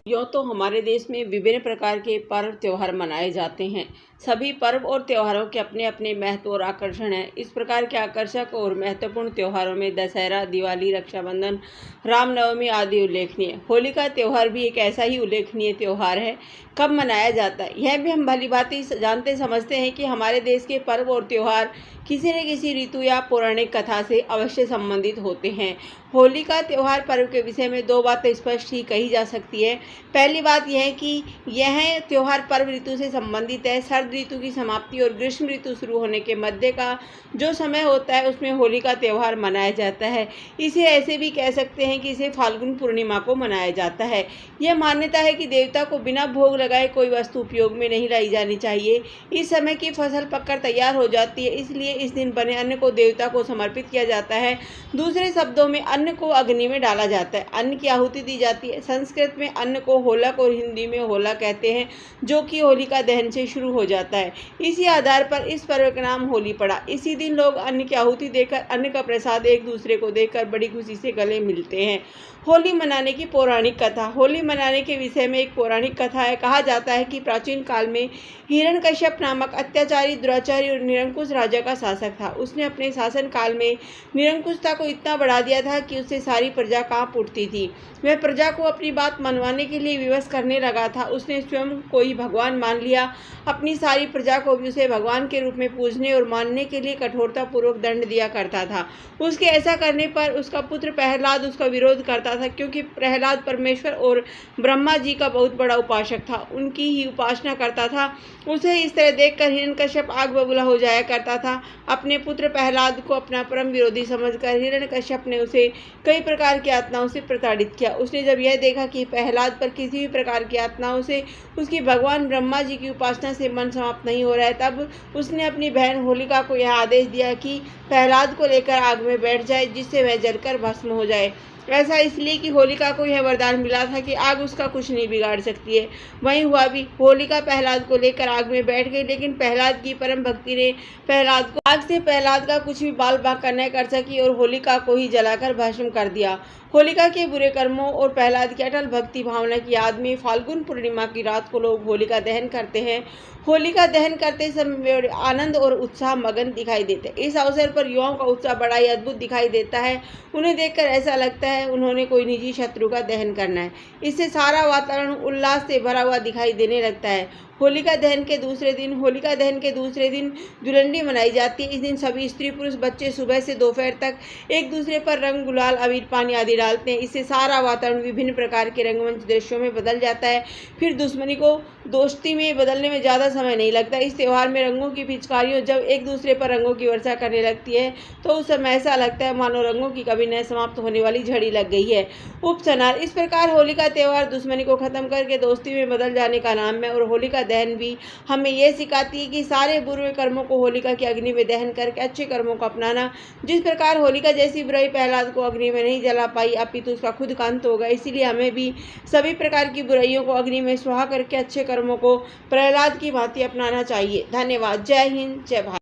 यूँ तो हमारे देश में विभिन्न प्रकार के पर्व त्योहार मनाए जाते हैं। सभी पर्व और त्योहारों के अपने अपने महत्व और आकर्षण हैं। इस प्रकार के आकर्षक और महत्वपूर्ण त्योहारों में दशहरा, दिवाली, रक्षाबंधन, रामनवमी आदि उल्लेखनीय। होली का त्यौहार भी एक ऐसा ही उल्लेखनीय त्यौहार है। कब मनाया जाता है यह भी हम भलीभांति जानते समझते हैं कि हमारे देश के पर्व और त्यौहार किसी न किसी ऋतु या पौराणिक कथा से अवश्य संबंधित होते हैं। होली का त्यौहार पर्व के विषय में दो बातें स्पष्ट ही कही जा सकती है। पहली बात यह है कि यह त्यौहार पर्व ऋतु से संबंधित है। शरद ऋतु की समाप्ति और ग्रीष्म ऋतु शुरू होने के मध्य का जो समय होता है उसमें होली का त्यौहार मनाया जाता है। इसे ऐसे भी कह सकते हैं कि इसे फाल्गुन पूर्णिमा को मनाया जाता है। यह मान्यता है कि देवता को बिना भोग लगाए कोई वस्तु उपयोग में नहीं लाई जानी चाहिए। इस समय की फसल पककर तैयार हो जाती है, इसलिए इस दिन बने अन्न को देवता को समर्पित किया जाता है। दूसरे शब्दों में अन्न को अग्नि में डाला जाता है, अन्न की आहुति दी जाती है। संस्कृत में अन्न को होलक और हिंदी में होला कहते हैं, जो कि होलिका दहन से शुरू हो जाता है। इसी आधार पर इस पर्व का नाम होली पड़ा। इसी दिन लोग अन्न की आहुति देकर अन्न का प्रसाद एक दूसरे को देकर बड़ी खुशी से गले मिलते हैं। होली मनाने की पौराणिक कथा। होली मनाने के विषय में एक पौराणिक कथा है। कहा जाता है कि प्राचीन काल में हिरण्यकश्यप नामक अत्याचारी, दुराचारी और निरंकुश राजा का शासक था। उसने अपने शासन काल में निरंकुशता को इतना बढ़ा दिया था कि उससे सारी प्रजा कांप उठती थी। वह प्रजा को अपनी बात मनवाने के लिए विवश करने लगा था। उसने स्वयं को ही भगवान मान लिया। अपनी सारी प्रजा को भी उसे भगवान के रूप में पूजने और मानने के लिए कठोरतापूर्वक दंड दिया करता था। उसके ऐसा करने पर उसका पुत्र प्रहलाद उसका विरोध करता था, क्योंकि प्रहलाद परमेश्वर और ब्रह्मा जी का बहुत बड़ा उपासक था, उनकी ही उपासना करता था। उसे इस तरह देखकर हिरण्यकश्यप आग बबूला हो जाया करता था। अपने पुत्र प्रहलाद को अपना परम विरोधी समझकर हिरण्यकश्यप ने उसे कई प्रकार की यातनाओं से प्रताड़ित किया। उसने जब यह देखा कि प्रहलाद पर किसी भी प्रकार की यातनाओं से उसकी भगवान ब्रह्मा जी की उपासना से मन समाप्त नहीं हो रहा है, तब उसने अपनी बहन होलिका को यह आदेश दिया कि प्रहलाद को लेकर आग में बैठ जाए, जिससे वह जलकर भस्म हो जाए। ऐसा इसलिए कि होलिका को यह वरदान मिला था कि आग उसका कुछ नहीं बिगाड़ सकती है। वहीं हुआ भी, होलिका प्रहलाद को लेकर आग में बैठ गई, लेकिन प्रहलाद की परम भक्ति ने प्रहलाद को आग से प्रहलाद का कुछ भी बाल बांका न कर सकी और होलिका को ही जलाकर भस्म कर दिया। होलिका के बुरे कर्मों और प्रहलाद की अटल भक्ति भावना की याद में फाल्गुन पूर्णिमा की रात को लोग होलिका दहन करते हैं। होलिका दहन करते समय आनंद और उत्साह मगन दिखाई देते हैं। इस अवसर पर युवाओं का उत्साह बड़ा ही अद्भुत दिखाई देता है। उन्हें देखकर ऐसा लगता है उन्होंने कोई निजी शत्रु का दहन करना है। इससे सारा वातावरण उल्लास से भरा हुआ दिखाई देने लगता है। होलिका दहन के दूसरे दिन धुलंडी मनाई जाती है। इस दिन सभी स्त्री पुरुष बच्चे सुबह से दोपहर तक एक दूसरे पर रंग, गुलाल, अबीर पानी आदि डालते हैं। इससे सारा वातावरण विभिन्न प्रकार के रंगमंच दृश्यों में बदल जाता है। फिर दुश्मनी को दोस्ती में बदलने में ज़्यादा समय नहीं लगता। इस त्यौहार में रंगों की पिचकारियों जब एक दूसरे पर रंगों की वर्षा करने लगती है तो उस समय ऐसा लगता है मानो रंगों की कभी न समाप्त होने वाली झड़ी लग गई है। उपसंहार। इस प्रकार होली का त्यौहार दुश्मनी को खत्म करके दोस्ती में बदल जाने का नाम है। और होलिका दहन भी हमें यह सिखाती है कि सारे बुरे कर्मों को होलिका की अग्नि में दहन करके अच्छे कर्मों को अपनाना। जिस प्रकार होलिका जैसी बुराई प्रहलाद को अग्नि में नहीं जला पाई, अपितु उसका खुद का अंत होगा, इसीलिए हमें भी सभी प्रकार की बुराइयों को अग्नि में स्वाहा करके अच्छे कर्मों को प्रहलाद की भांति अपनाना चाहिए। धन्यवाद। जय हिंद, जय भारत।